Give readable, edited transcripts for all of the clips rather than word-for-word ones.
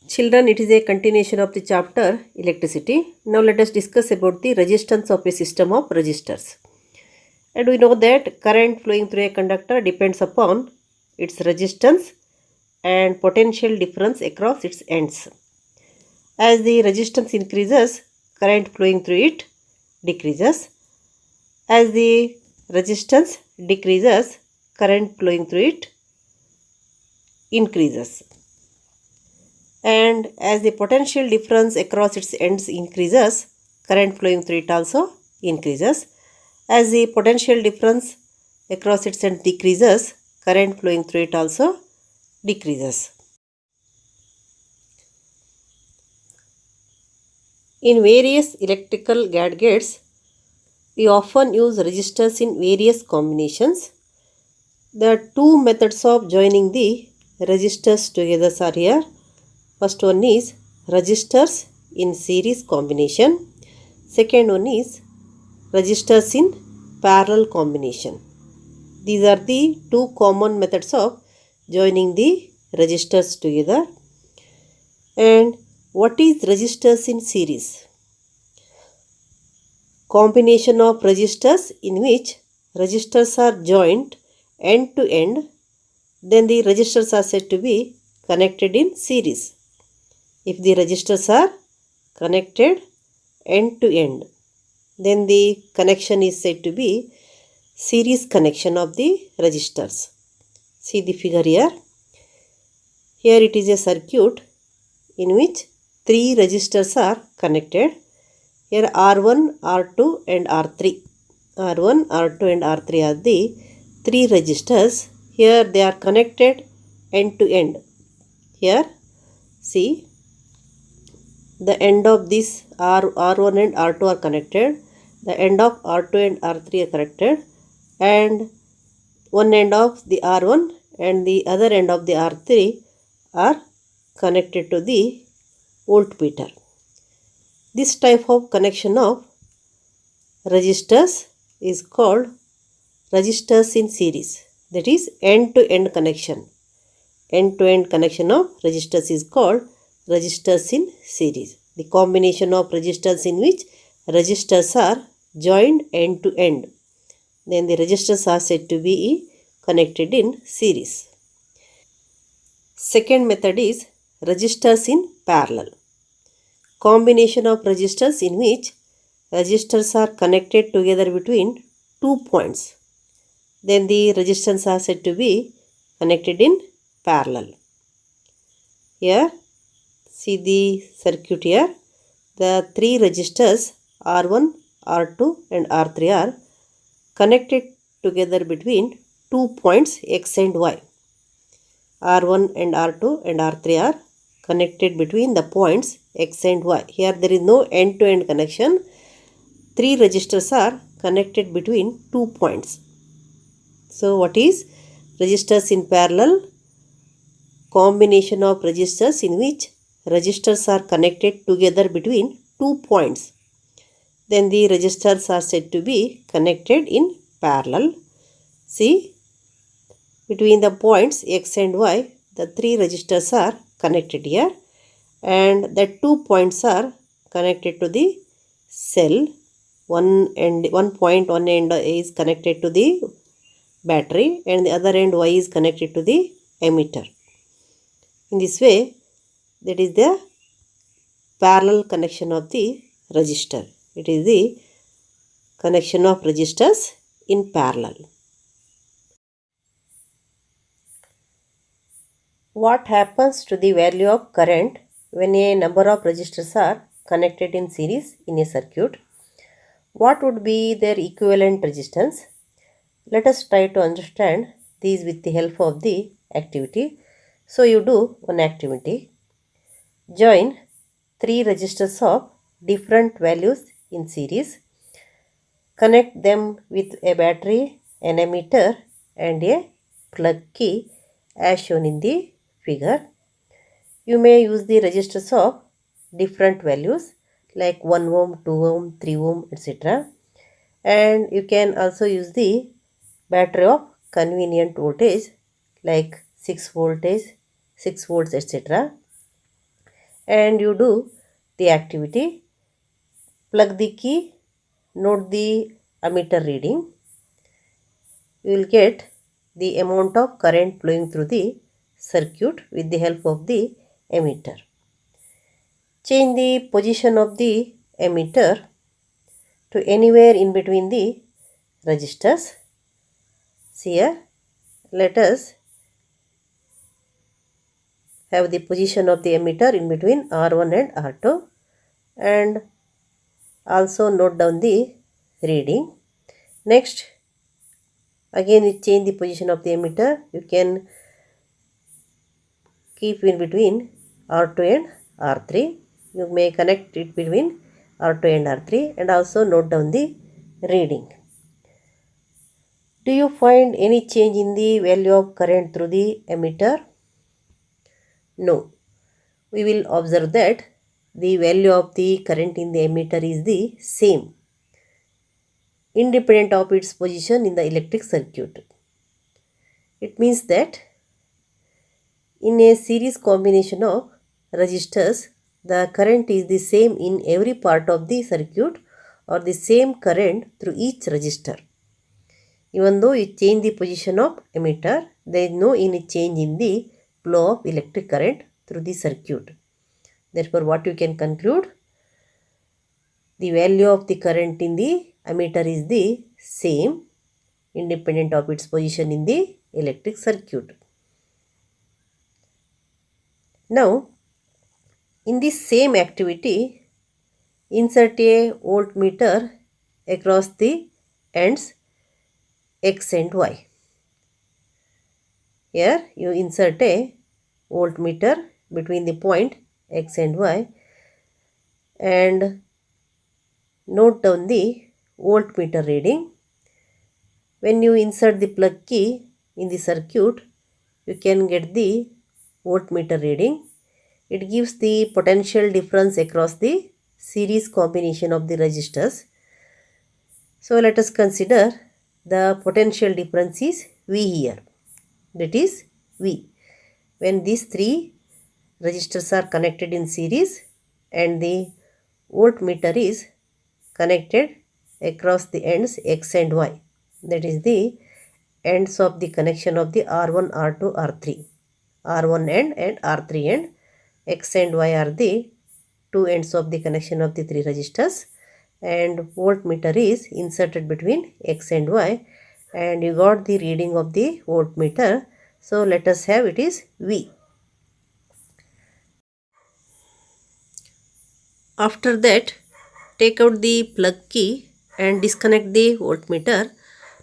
Children, it is a continuation of the chapter electricity. Now let us discuss about the resistance of a system of resistors. And we know that current flowing through a conductor depends upon its resistance and potential difference across its ends. As the resistance increases, current flowing through it decreases. As the resistance decreases, current flowing through it increases. And as the potential difference across its ends increases, current flowing through it also increases. As the potential difference across its ends decreases, current flowing through it also decreases. In various electrical gadgets, we often use resistors in various combinations. The two methods of joining the resistors together are here. First one is resistors in series combination. Second one is resistors in parallel combination. These are the two common methods of joining the resistors together. And what is resistors in series? Combination of resistors in which resistors are joined end to end, then the resistors are said to be connected in series. If the resistors are connected end to end, then the connection is said to be series connection of the resistors. See the figure here. Here it is a circuit in which three resistors are connected. Here R1, R2 and R3. R1, R2 and R3 are the three resistors. Here they are connected end to end. Here see the end of this R1 and R2 are connected. The end of R2 and R3 are connected. And one end of the R1 and the other end of the R3 are connected to the voltmeter. This type of connection of resistors is called resistors in series. That is end-to-end connection. End-to-end connection of resistors is called resistors in series. The combination of resistors in which resistors are joined end to end. Then the resistors are said to be connected in series. Second method is resistors in parallel. Combination of resistors in which resistors are connected together between 2 points. Then the resistors are said to be connected in parallel. Here, see the circuit here. The three resistors R1, R2 and R3 are connected together between 2 points X and Y. R1 and R2 and R3 are connected between the points X and Y. Here there is no end-to-end connection. Three resistors are connected between 2 points. So what is resistors in parallel? Combination of resistors in which resistors are connected together between 2 points. Then the resistors are said to be connected in parallel. See, between the points X and Y, the three resistors are connected here, and the 2 points are connected to the cell. One end is connected to the battery and the other end Y is connected to the emitter. In this way, that is the parallel connection of the resistor. It is the connection of resistors in parallel. What happens to the value of current when a number of resistors are connected in series in a circuit? What would be their equivalent resistance? Let us try to understand these with the help of the activity. So you do one activity. Join three resistors of different values in series. Connect them with a battery, an emitter and a plug key as shown in the figure. You may use the resistors of different values like 1 ohm, 2 ohm, 3 ohm, etc. And you can also use the battery of convenient voltage like 6 volts, etc. and you do the activity. Plug the key, note the ammeter reading. You will get the amount of current flowing through the circuit with the help of the ammeter. Change the position of the ammeter to anywhere in between the resistors. See here, let us have the position of the ammeter in between R1 and R2 and also note down the reading. Next, again we change the position of the ammeter. You can keep in between R2 and R3. You may connect it between R2 and R3 and also note down the reading. Do you find any change in the value of current through the ammeter? No. We will observe that the value of the current in the ammeter is the same, independent of its position in the electric circuit. It means that in a series combination of resistors, the current is the same in every part of the circuit or the same current through each resistor. Even though you change the position of ammeter, there is no any change in the flow of electric current through the circuit. Therefore, what you can conclude? The value of the current in the ammeter is the same, independent of its position in the electric circuit. Now, in this same activity, insert a voltmeter across the ends X and Y. Here you insert a voltmeter between the point X and Y and note down the voltmeter reading. When you insert the plug key in the circuit, you can get the voltmeter reading. It gives the potential difference across the series combination of the resistors. So let us consider the potential difference is V here. That is V. When these three resistors are connected in series and the voltmeter is connected across the ends X and Y. That is the ends of the connection of the R1, R2, R3. R1 end and R3 end. X and Y are the two ends of the connection of the three resistors, and voltmeter is inserted between X and Y, and you got the reading of the voltmeter. So let us have it is V. After that, take out the plug key and disconnect the voltmeter.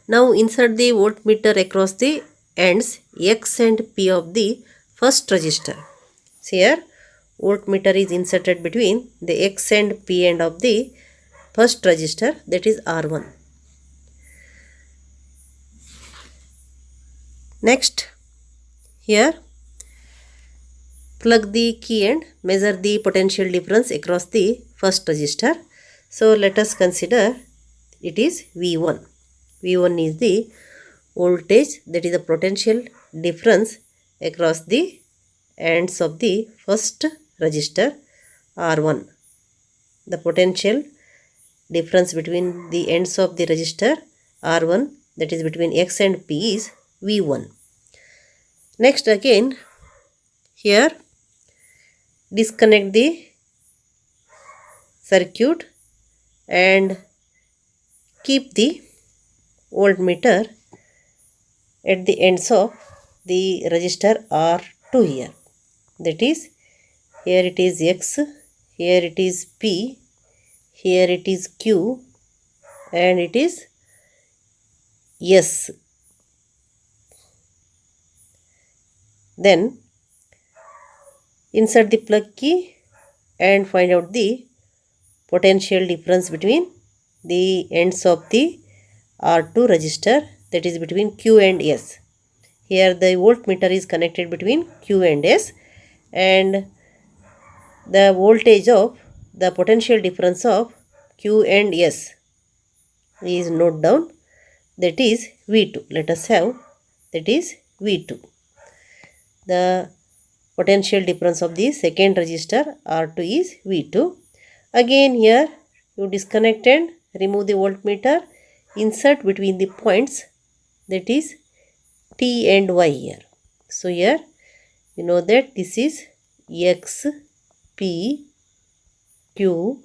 Now insert the voltmeter across the ends X and P of the first resistor. See here, voltmeter is inserted between the X and P end of the first resistor, that is R1. Next, here plug the key and measure the potential difference across the first resistor. So let us consider it is V1. V1 is the voltage, that is the potential difference across the ends of the first resistor R1. The potential difference between the ends of the resistor R1, that is between X and P, is V1. Next, again here disconnect the circuit and keep the voltmeter at the ends of the resistor R2 here. That is, here it is X, here it is P, here it is Q, and it is S. Then insert the plug key and find out the potential difference between the ends of the R2 resistor, that is between Q and S. Here the voltmeter is connected between Q and S, and the voltage of the potential difference of Q and S is note down, that is V2. Let us have that is V2. The potential difference of the second resistor R2 is V2. Again here you disconnect and remove the voltmeter, insert between the points, that is T and Y here. So here you know that this is X, P, Q,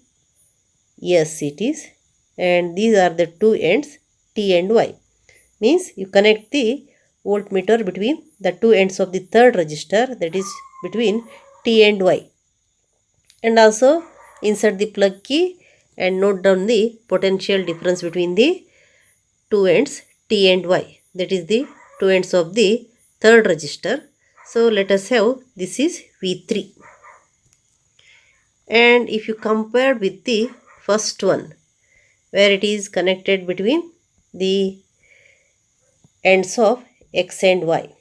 S it is, and these are the two ends T and Y. Means you connect the voltmeter between the two ends of the third resistor, that is between T and Y, and also insert the plug key and note down the potential difference between the two ends T and Y, that is the two ends of the third resistor. So let us have this is V3, and if you compare with the first one where it is connected between the ends of X and Y,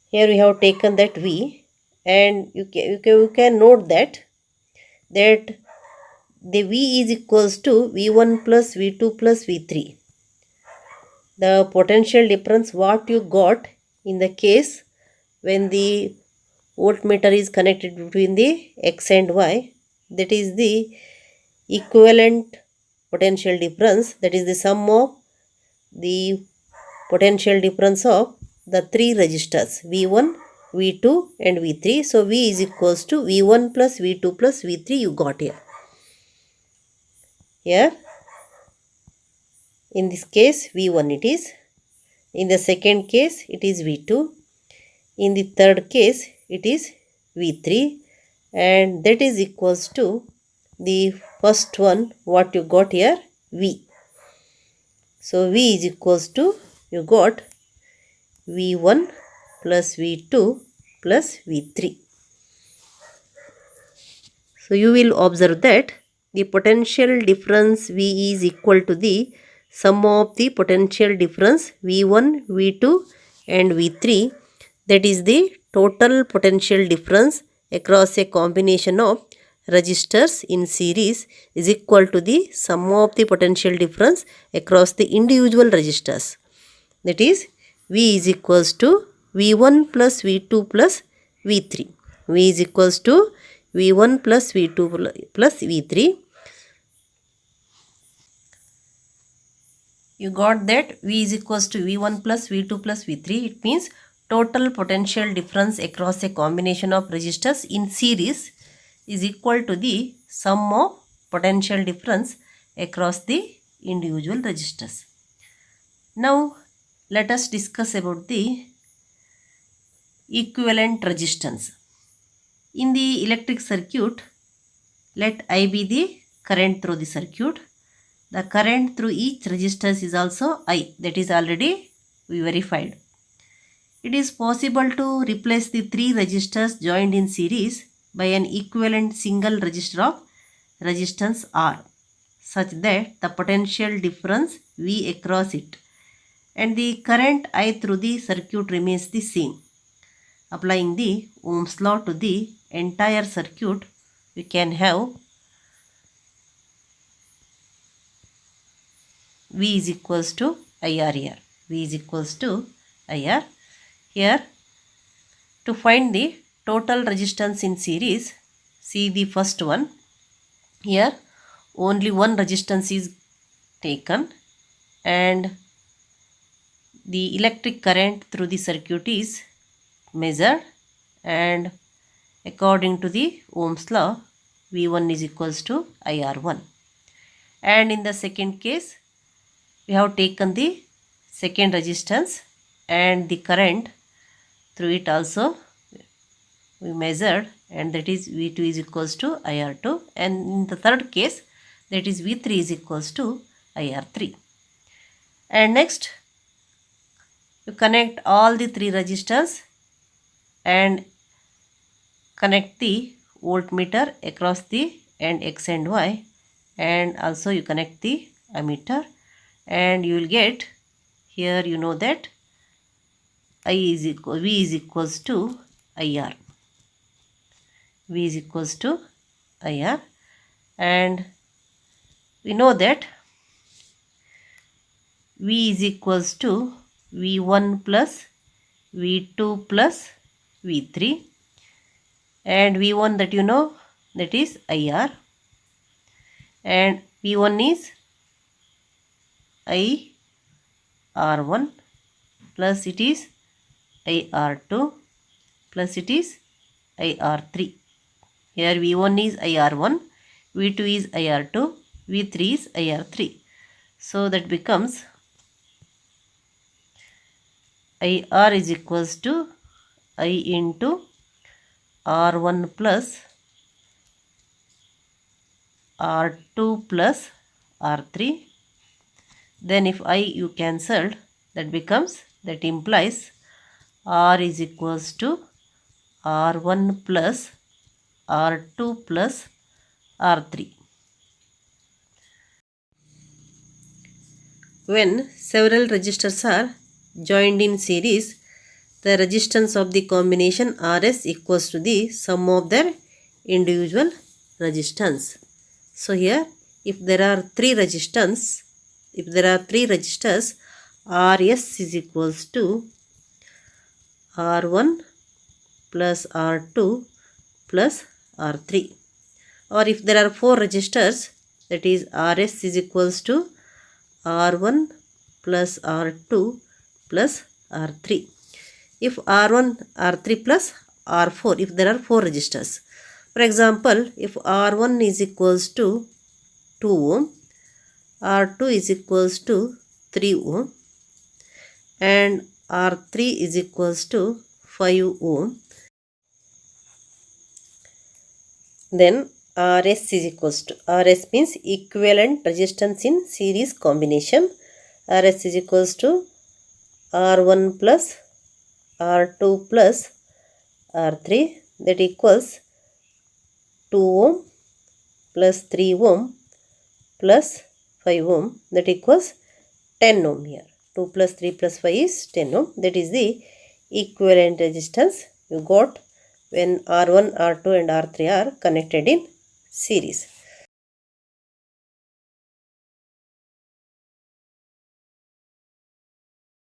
here we have taken that V, and you can note that the V is equals to V1 plus V2 plus V3. The potential difference what you got in the case when the voltmeter is connected between the X and Y, that is the equivalent potential difference, that is the sum of the potential difference of the three resistors V1, V2 and V3. So V is equals to V1 plus V2 plus V3 you got here. Here in this case V1 it is, in the second case it is V2, in the third case it is V3, and that is equals to the first one what you got here V. So V is equals to, you got V1 plus V2 plus V3. So you will observe that the potential difference V is equal to the sum of the potential difference V1, V2 and V3, that is the total potential difference across a combination of resistors in series is equal to the sum of the potential difference across the individual resistors. That is V is equals to V1 plus V2 plus V3. V is equals to V1 plus V2 plus V3. You got that V is equals to V1 plus V2 plus V3. It means total potential difference across a combination of resistors in series is equal to the sum of potential difference across the individual resistors. Now let us discuss about the equivalent resistance. In the electric circuit, let I be the current through the circuit. The current through each resistor is also I, that is already we verified. It is possible to replace the three resistors joined in series by an equivalent single resistor of resistance R, such that the potential difference V across it and the current I through the circuit remains the same. Applying the Ohm's law to the entire circuit, we can have V is equals to IR here. V is equals to IR. Here, to find the total resistance in series, see the first one. Here, only one resistance is taken and the electric current through the circuit is measured, and according to the Ohm's law, V1 is equals to IR1. And in the second case, we have taken the second resistance and the current through it also we measured, and that is V2 is equals to IR2, and in the third case that is V3 is equals to IR3. And next you connect all the three resistors and connect the voltmeter across the end X and Y, and also you connect the ammeter, and you will get here, you know that V is equals to IR. V is equals to IR, and we know that V is equals to V1 plus V2 plus V3, and V1 that you know, that is IR, and V1 is IR1 plus it is IR2 plus it is IR3. Here V1 is IR1, V2 is IR2, V3 is IR3. So that becomes IR is equals to I into R1 plus R2 plus R3. Then if I you cancelled, that implies R is equals to R1 plus R2 plus R3. When several resistors are joined in series, the resistance of the combination Rs equals to the sum of their individual resistance. So here, if there are three resistors, Rs is equals to R1 plus R2 plus R3. Or if there are four resistors, that is Rs is equals to R1 plus R2 plus R3. If R1, R3 plus R4, if there are four resistors. For example, if R1 is equals to 2 ohm, R2 is equals to 3 ohm, and R3 is equals to 5 ohm, then Rs is equals to, Rs means equivalent resistance in series combination. Rs is equals to R1 plus R2 plus R3, that equals 2 ohm plus 3 ohm plus 5 ohm, that equals 10 ohm here. 2 plus 3 plus 5 is 10 ohm. That is the equivalent resistance you got when R1, R2 and R3 are connected in series.